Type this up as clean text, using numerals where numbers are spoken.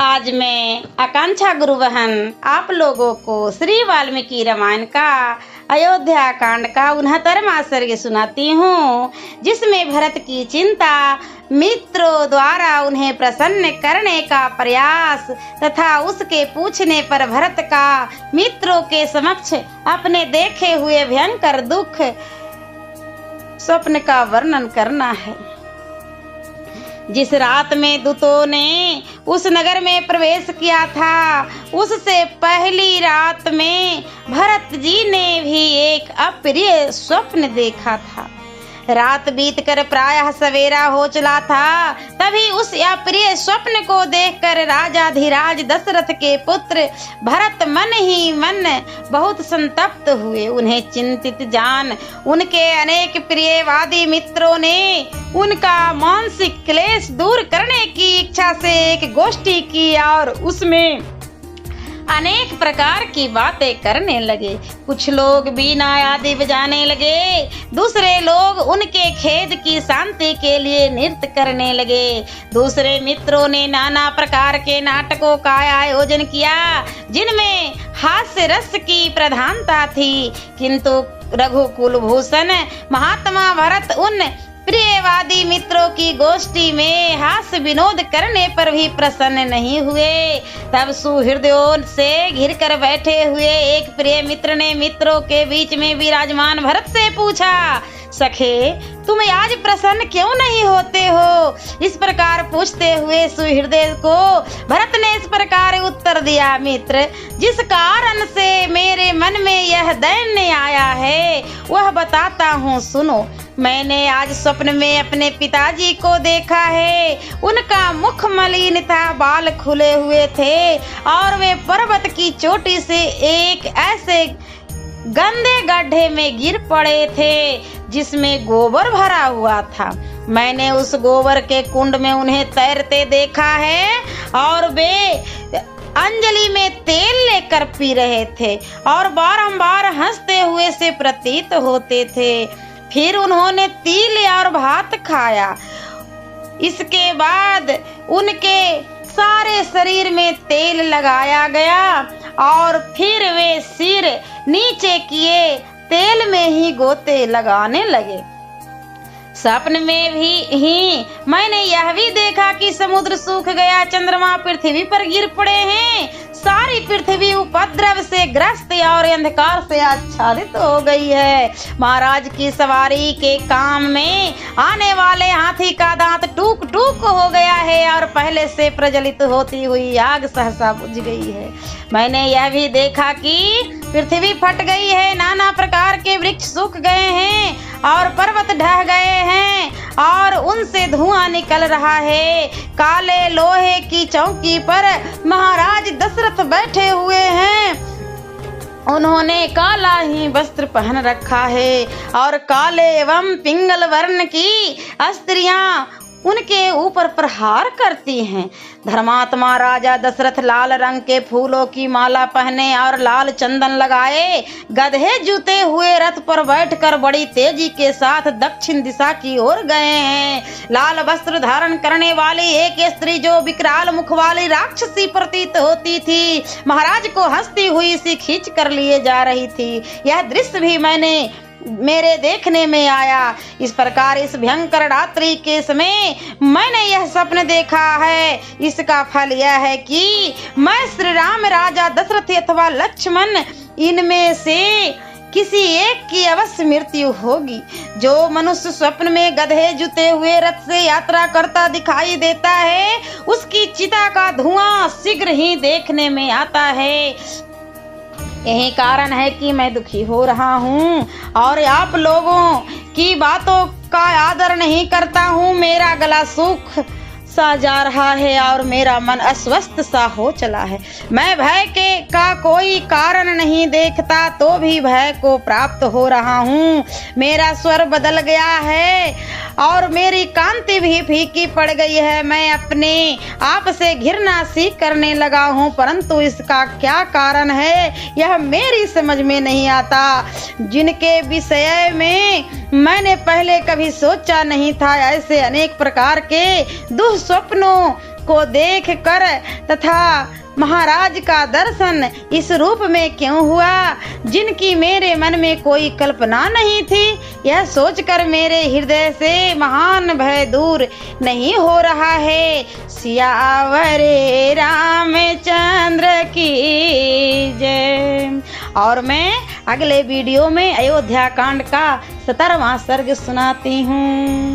आज मैं आकांक्षा गुरु बहन आप लोगों को श्री वाल्मीकि रामायण का अयोध्या कांड का 69वां सर्ग सुनाती हूँ, जिसमें भरत की चिंता, मित्रों द्वारा उन्हें प्रसन्न करने का प्रयास तथा उसके पूछने पर भरत का मित्रों के समक्ष अपने देखे हुए भयंकर दुख स्वप्न का वर्णन करना है। जिस रात में दूतों ने उस नगर में प्रवेश किया था, उससे पहली रात में भरत जी ने भी एक अप्रिय स्वप्न देखा था। रात बीतकर प्रायः सवेरा हो चला था, तभी उस अप्रिय स्वप्न को देखकर राजाधिराज दशरथ के पुत्र भरत मन ही मन बहुत संतप्त हुए। उन्हें चिंतित जान उनके अनेक प्रियवादी मित्रों ने उनका मानसिक क्लेश दूर करने की इच्छा से एक गोष्ठी की और उसमें अनेक प्रकार की बातें करने लगे। कुछ लोग बीना आदि बजाने लगे, दूसरे लोग उनके खेद की शांति के लिए नृत्य करने लगे। दूसरे मित्रों ने नाना प्रकार के नाटकों का आयोजन किया, जिनमें हास्य रस की प्रधानता थी, किंतु रघुकुल भूषण महात्मा भरत उन प्रियवादी मित्रों की गोष्ठी में हास्य विनोद करने पर भी प्रसन्न नहीं हुए। तब सुहृदयों से घिरकर बैठे हुए एक प्रिय मित्र ने मित्रों के बीच में विराजमान भरत से पूछा, सखे तुम आज प्रसन्न क्यों नहीं होते हो? इस प्रकार पूछते हुए सुहृदय को भरत ने इस प्रकार उत्तर दिया, मित्र, जिस कारण से मेरे मन में यह दैन्य आया है वह बताता हूँ, सुनो। मैंने आज स्वप्न में अपने पिताजी को देखा है। उनका मुख मलिन था, बाल खुले हुए थे और वे पर्वत की चोटी से एक ऐसे गंदे गड्ढे में गिर पड़े थे जिसमें गोबर भरा हुआ था। मैंने उस गोबर के कुंड में उन्हें तैरते देखा है और वे अंजलि में तेल लेकर पी रहे थे और बारंबार हंसते हुए से प्रतीत होते थे। फिर उन्होंने तिल और भात खाया। इसके बाद उनके सारे शरीर में तेल लगाया गया और फिर वे सिर नीचे किए तेल में ही गोते लगाने लगे। स्वप्न में ही मैंने यह भी देखा कि समुद्र सूख गया, चंद्रमा पृथ्वी पर गिर पड़े हैं, सारी पृथ्वी उपद्रव से ग्रस्त और अंधकार से आच्छादित हो गई है। महाराज की सवारी के काम में आने वाले हाथी का दांत टूक टूक हो गया है और पहले से प्रज्वलित होती हुई आग सहसा बुझ गई है। मैंने यह भी देखा कि पृथ्वी फट गई है, नाना प्रकार के वृक्ष सूख गए हैं और पर्वत ढह गए हैं और उनसे धुआं निकल रहा है। काले लोहे की चौकी पर महाराज दशरथ बैठे हुए हैं। उन्होंने काला ही वस्त्र पहन रखा है और काले एवं पिंगल वर्ण की स्त्रियां उनके ऊपर प्रहार करती हैं। धर्मात्मा राजा दशरथ लाल रंग के फूलों की माला पहने और लाल चंदन लगाए गधे जूते हुए रथ पर बैठकर बड़ी तेजी के साथ दक्षिण दिशा की ओर गए हैं। लाल वस्त्र धारण करने वाली एक स्त्री जो विकराल मुख वाली राक्षसी प्रतीत होती थी, महाराज को हंसती हुई सी खींच कर लिए जा रही थी। यह दृश्य भी मेरे देखने में आया। इस प्रकार इस भयंकर रात्रि के समय मैंने यह स्वप्न देखा है। इसका फल यह है कि मैं श्री राम, राजा दशरथ अथवा लक्ष्मण, इनमें से किसी एक की अवश्य मृत्यु होगी। जो मनुष्य स्वप्न में गधे जुते हुए रथ से यात्रा करता दिखाई देता है, उसकी चिता का धुआं शीघ्र ही देखने में आता है। यही कारण है कि मैं दुखी हो रहा हूँ और आप लोगों की बातों का आदर नहीं करता हूँ। मेरा गला सूख सा जा रहा है और मेरा मन अस्वस्थ सा हो चला है। मैं भय का कोई कारण नहीं देखता तो भी भय को प्राप्त हो रहा हूँ। मेरा स्वर बदल गया है और मेरी कांति भी फीकी पड़ गई है। मैं अपने आप से घृणा सी करने लगा हूँ, परंतु इसका क्या कारण है यह मेरी समझ में नहीं आता, जिनके विषय में मैंने पहले कभी सोचा नहीं था। ऐसे अनेक प्रकार के दुस्वप्नों को देख कर तथा महाराज का दर्शन इस रूप में क्यों हुआ जिनकी मेरे मन में कोई कल्पना नहीं थी। यह सोचकर मेरे हृदय से महान भय दूर नहीं हो रहा है। सियावरे रामचंद्र की जय। और मैं अगले वीडियो में अयोध्या कांड का 17वां सर्ग सुनाती हूँ।